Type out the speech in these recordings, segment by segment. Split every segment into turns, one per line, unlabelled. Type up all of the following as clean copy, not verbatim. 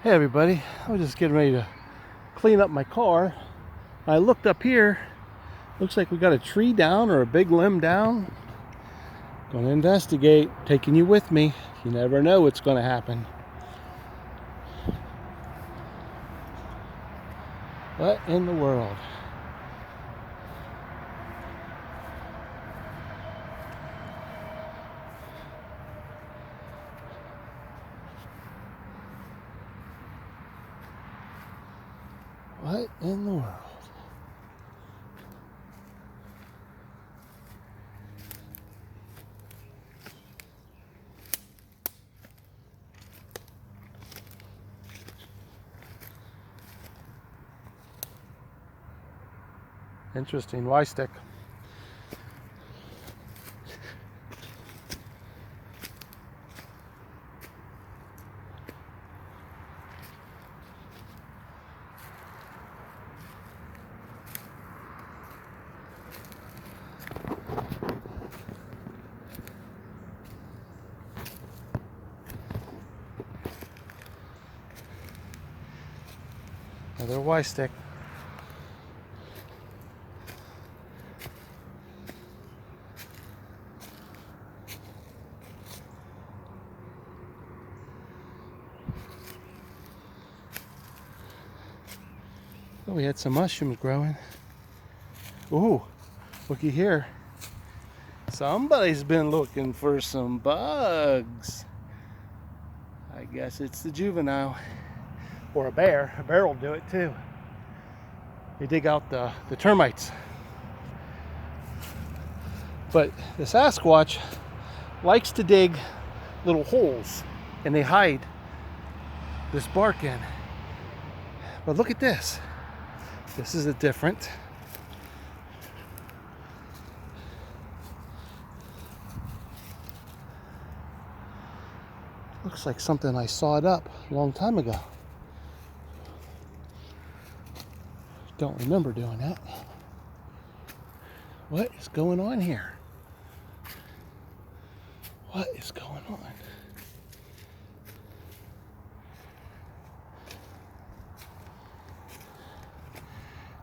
Hey everybody, I was just getting ready to clean up my car. I looked up here, looks like we got a tree down or a big limb down. Gonna investigate, taking you with me. You never know what's gonna happen. What in the world? What in the world? Interesting, Y stick. Another Y stick. Oh, we had some mushrooms growing. Ooh, looky here. Somebody's been looking for some bugs. I guess it's the juvenile. Or a bear. A bear will do it too. They dig out the termites. But the Sasquatch likes to dig little holes and they hide this bark in. But look at this. This is a different. Looks like something I sawed up a long time ago. Don't remember doing that. What is going on here? What is going on?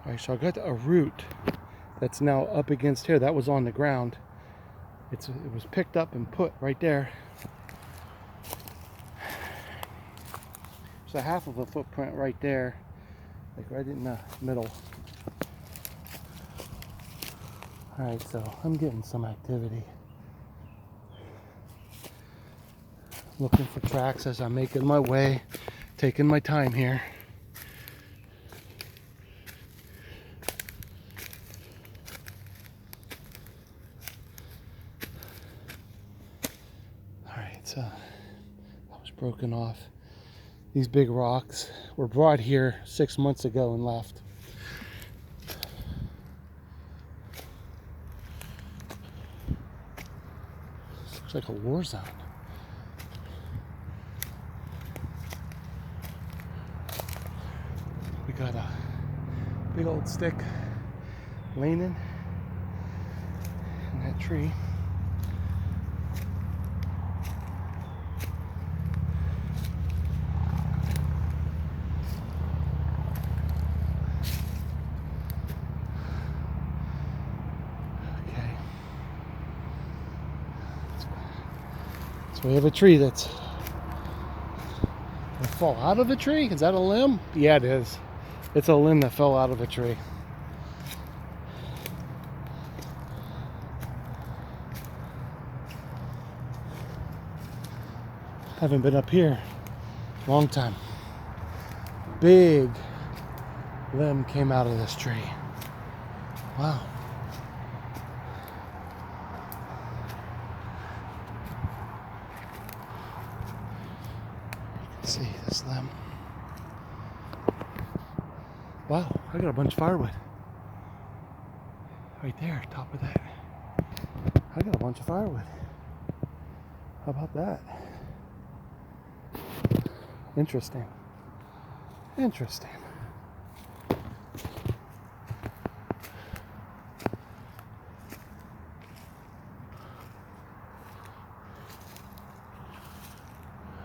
All right, so I got a root that's now up against here. That was on the ground. It was picked up and put right there. There's a half of a footprint right there, like right in the middle. All right, so I'm getting some activity. Looking for tracks as I'm making my way, taking my time here. All right, so that was broken off. These big rocks were brought here 6 months ago and left. This looks like a war zone. We got a big old stick leaning in that tree. Okay. So we have a tree that's gonna fall out of a tree. Is that a limb? Yeah, it is. It's a limb that fell out of a tree. Haven't been up here long time. Big limb came out of this tree. Wow. You can see this limb. Wow, I got a bunch of firewood. Right there, top of that. I got a bunch of firewood. How about that? Interesting. Interesting.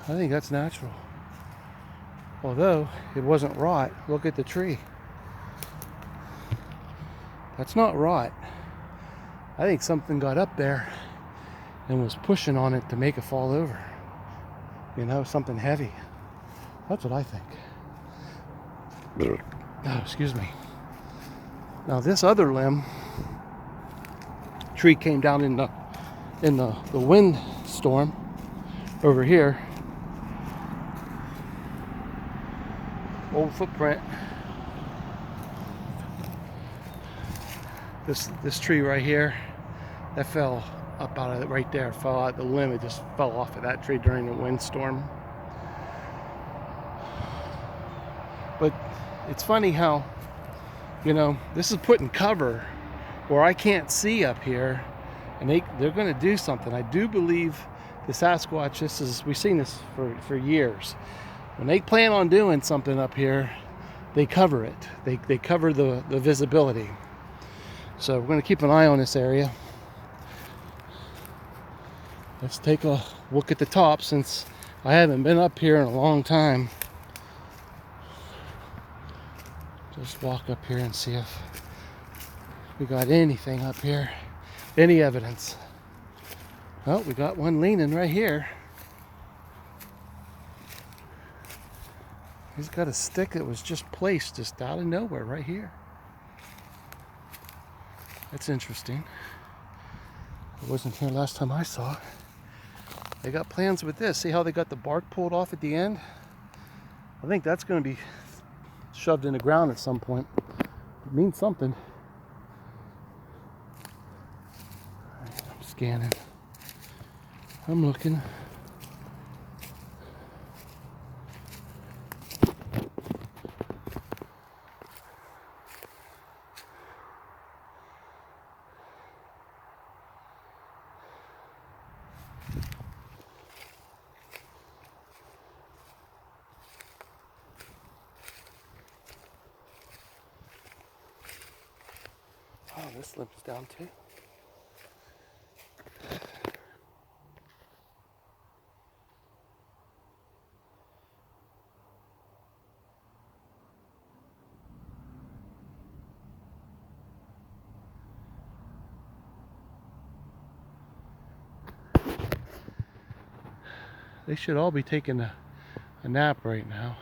I think that's natural. Although it wasn't rot. Look at the tree. That's not rot. I think something got up there and was pushing on it to make it fall over. You know, something heavy. That's what I think. Oh, excuse me. Now this other limb tree came down in the wind storm over here. Old footprint. This tree right here, that fell up out of it right there. Fell out the limb. It just fell off of that tree during the windstorm. But it's funny how, you know, this is putting cover where I can't see up here, and they're going to do something. I do believe the Sasquatch. We've seen this for years. When they plan on doing something up here, they cover it. They cover the visibility. So we're going to keep an eye on this area. Let's take a look at the top, since I haven't been up here in a long time. Just walk up here and see if we got anything up here. Any evidence. Well, we got one leaning right here. He's got a stick that was just placed just out of nowhere right here. That's interesting. It wasn't here last time I saw it. They got plans with this. See how they got the bark pulled off at the end? I think that's going to be shoved in the ground at some point. It means something. I'm scanning. I'm looking. Oh, this limp's down too. They should all be taking a nap right now.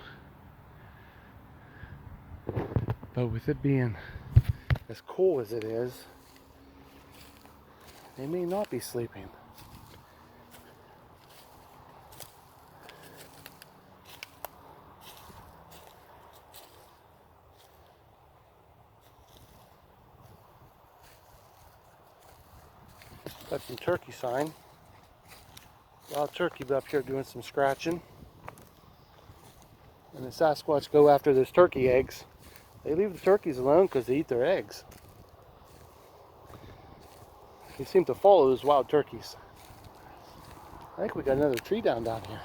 But with it being as cool as it is, they may not be sleeping. Got some turkey sign. Wild turkey up here doing some scratching. And the Sasquatch go after those turkey eggs. They leave the turkeys alone because they eat their eggs. They seem to follow those wild turkeys. I think we got another tree down here.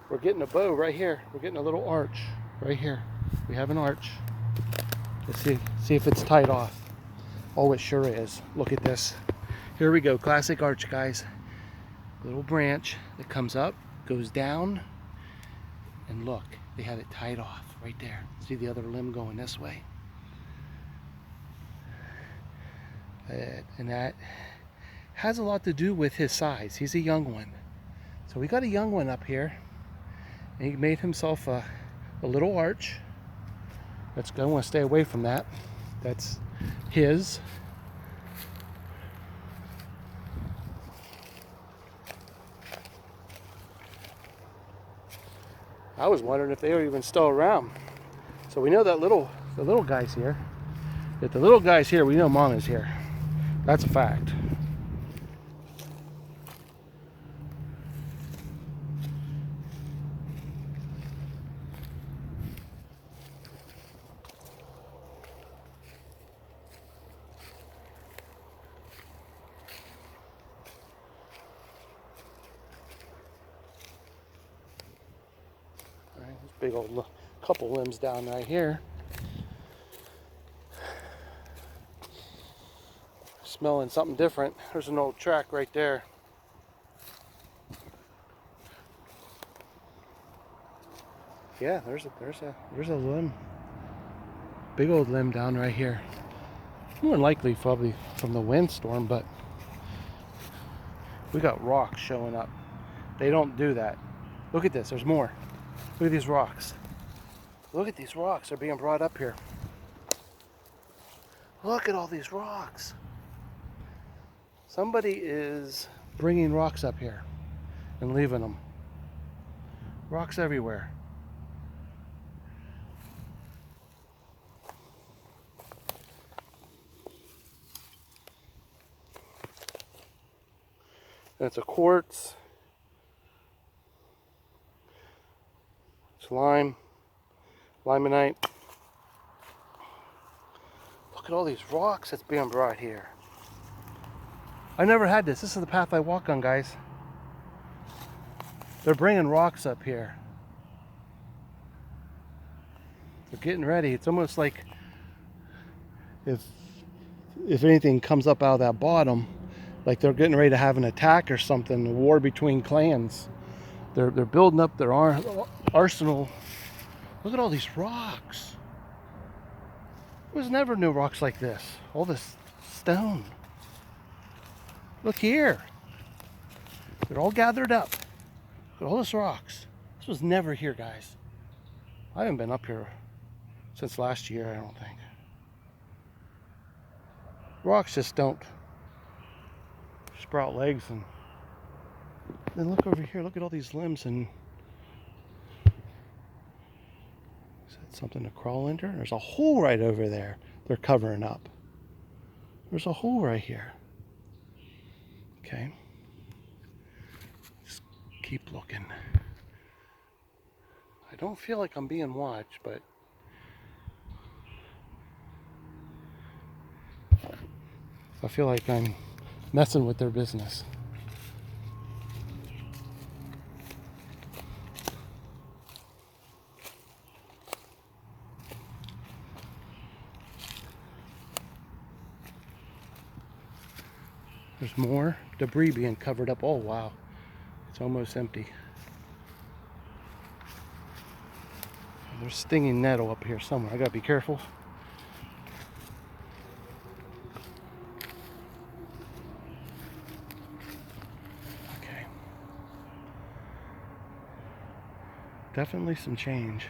We're getting a bow right here. We're getting a little arch right here. We have an arch. Let's see if it's tied off. Oh, it sure is. Look at this. Here we go. Classic arch, guys. Little branch that comes up, goes down, and look, they have it tied off right there. See the other limb going this way? And that has a lot to do with his size. He's a young one. So we got a young one up here, and he made himself a little arch. I want to stay away from that. That's his. I was wondering if they were even still around. So we know that the little guy's here. If the little guy's here, we know Mom is here. That's a fact. All right, this big old couple limbs down right here. Smelling something different. There's an old track right there. Yeah, there's a limb. Big old limb down right here. More than likely probably from the windstorm, but we got rocks showing up. They don't do that. Look at this, there's more. Look at these rocks. Look at these rocks, they're being brought up here. Look at all these rocks. Somebody is bringing rocks up here and leaving them. Rocks everywhere. That's a quartz. It's lime, limonite. Look at all these rocks that's being brought here. I never had this. This is the path I walk on, guys. They're bringing rocks up here. They're getting ready. It's almost like if anything comes up out of that bottom, like they're getting ready to have an attack or something, a war between clans. They're building up their arsenal. Look at all these rocks. There was never new rocks like this. All this stone. Look here. They're all gathered up. Look at all this rocks. This was never here, guys. I haven't been up here since last year, I don't think. Rocks just don't sprout legs. And then look over here. Look at all these limbs. And is that something to crawl under? There's a hole right over there. They're covering up. There's a hole right here. Okay. Just keep looking. I don't feel like I'm being watched, but I feel like I'm messing with their business. There's more debris being covered up. Oh wow, it's almost empty. There's stinging nettle up here somewhere. I gotta be careful. Okay. Definitely some change.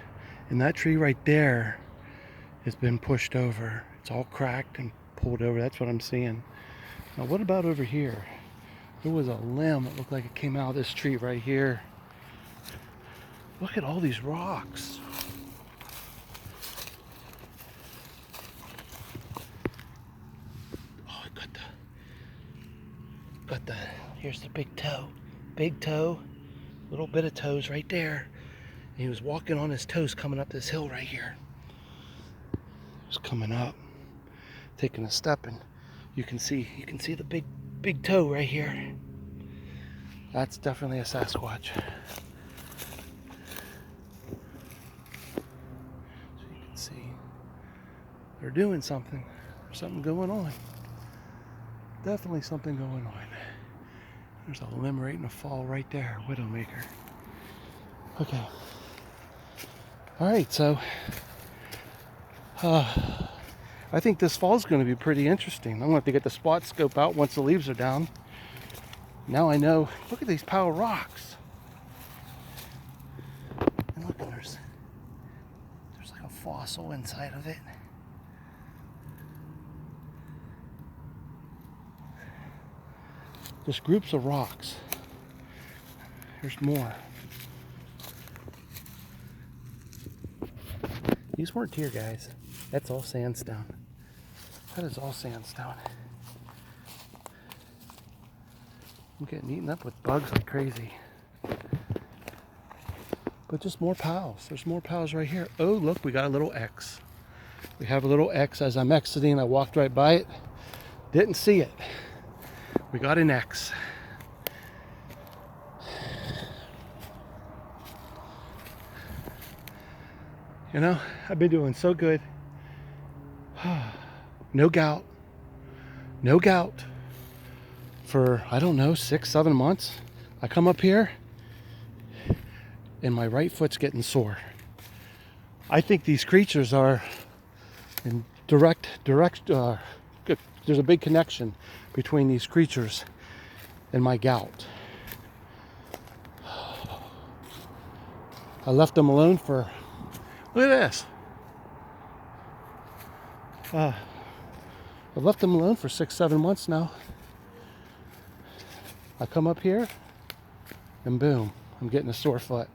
And that tree right there has been pushed over. It's all cracked and pulled over. That's what I'm seeing. Now what about over here? There was a limb that looked like it came out of this tree right here. Look at all these rocks. Oh, I got the, here's the big toe. Big toe, little bit of toes right there. And he was walking on his toes coming up this hill right here. He was coming up, taking a step, and you can see the big toe right here. That's definitely a Sasquatch. So you can see they're doing something. There's something going on. Definitely something going on. There's a limb right in the fall right there, Widowmaker. Okay. All right, so I think this fall is going to be pretty interesting. I'm going to have to get the spot scope out once the leaves are down. Now I know. Look at these pile of rocks. And look, there's like a fossil inside of it. Just groups of rocks. There's more. These weren't here, guys. That's all sandstone. That is all sandstone. I'm getting eaten up with bugs like crazy. But just more piles. There's more piles right here. Oh, look, we got a little X. We have a little X as I'm exiting. I walked right by it. Didn't see it. We got an X. You know, I've been doing so good. No gout. No gout. For, I don't know, 6-7 months. I come up here and my right foot's getting sore. I think these creatures are in direct, there's a big connection between these creatures and my gout. I left them alone for, look at this. I've left them alone for 6-7 months now. I come up here and boom, I'm getting a sore foot.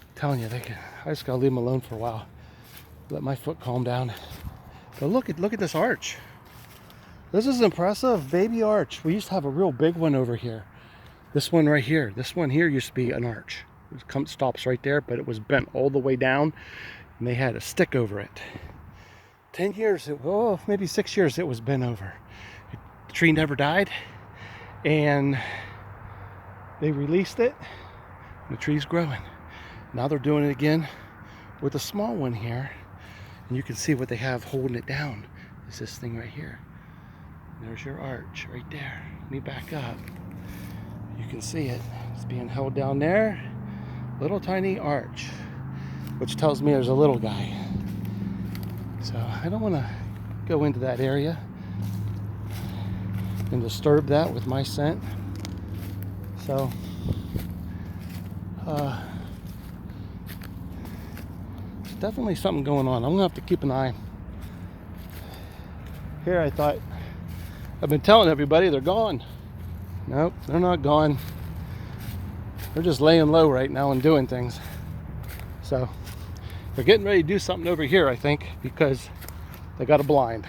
I'm telling you, I just gotta leave them alone for a while. Let my foot calm down. But look at this arch. This is impressive, baby arch. We used to have a real big one over here. This one right here. This one here used to be an arch. It stops right there, but it was bent all the way down, and they had a stick over it. 10 years, maybe 6 years, it was bent over. The tree never died, and they released it. And the tree's growing. Now they're doing it again with a small one here, and you can see what they have holding it down is this thing right here. And there's your arch right there. Let me back up. You can see it. It's being held down there. Little tiny arch, which tells me there's a little guy. So I don't want to go into that area and disturb that with my scent. So there's definitely something going on. I'm gonna have to keep an eye. Here I thought, I've been telling everybody they're gone. Nope, they're not gone. They're just laying low right now and doing things. So they're getting ready to do something over here, I think, because they got a blind.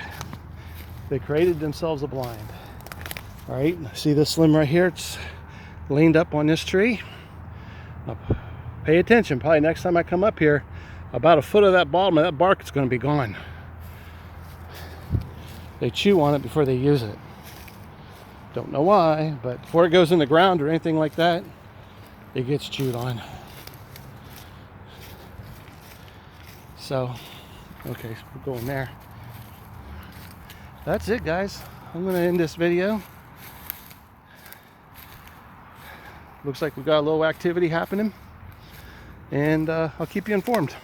They created themselves a blind. All right, see this limb right here? It's leaned up on this tree. Now, pay attention. Probably next time I come up here, about a foot of that bottom of that bark is going to be gone. They chew on it before they use it. Don't know why, but before it goes in the ground or anything like that, it gets chewed on. So, okay, so we're going there. That's it, guys. I'm going to end this video. Looks like we've got a little activity happening, and I'll keep you informed.